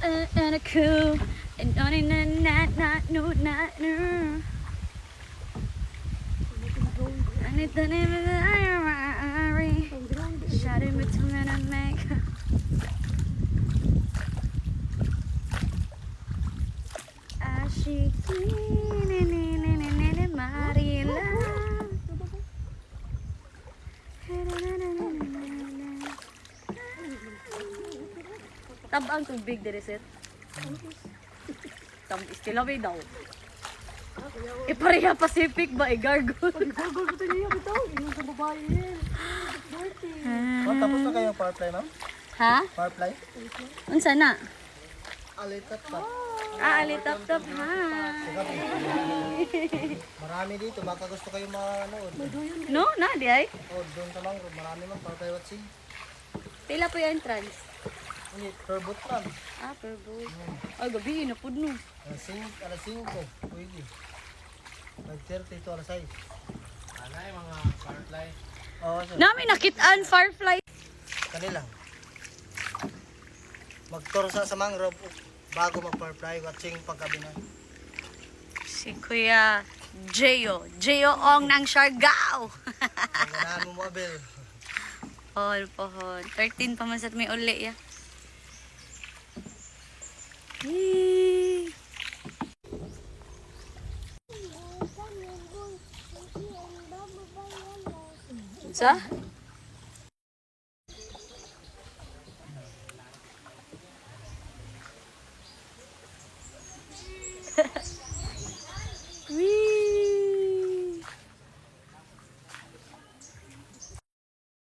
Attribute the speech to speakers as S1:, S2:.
S1: and a cool and only not no not no. I need the name of the diary. Shot in between a make. Ashiki Marila. Tabang tubig diri set. Tam istilaway daw. Ipareha Pacific ba gargoyle?
S2: Gargoyle ko niya bitaw. Yung sa babae yan.
S3: Tapos na kayo firefly, ma'am?
S1: Ha?
S3: Firefly?
S1: Unsa na?
S3: Alitat pa.
S1: Alitap-tap ha.
S3: Marami dito, baka gusto kayo manood.
S1: No, na di ay.
S3: Oh, doon sa mangrove, marami man firefly watching.
S1: Pila po yung entrance?
S3: Hindi, per boot lang.
S1: Per book. Ay, gabi na pud no.
S3: Alas 5, pwede. 9:30 to alas 6.
S4: Anay mga firefly.
S3: Oo, sir.
S1: Nami nakitaan firefly.
S3: Kanila. Mag-tour sa mangrove bago mag-firefly watching paggabi na.
S1: Si Kuya Jeyo Ong ng Siargao.
S3: Ang ganahan mo mo, Abel.
S1: Pohon. 13 pa man sa may uli ya. Sa?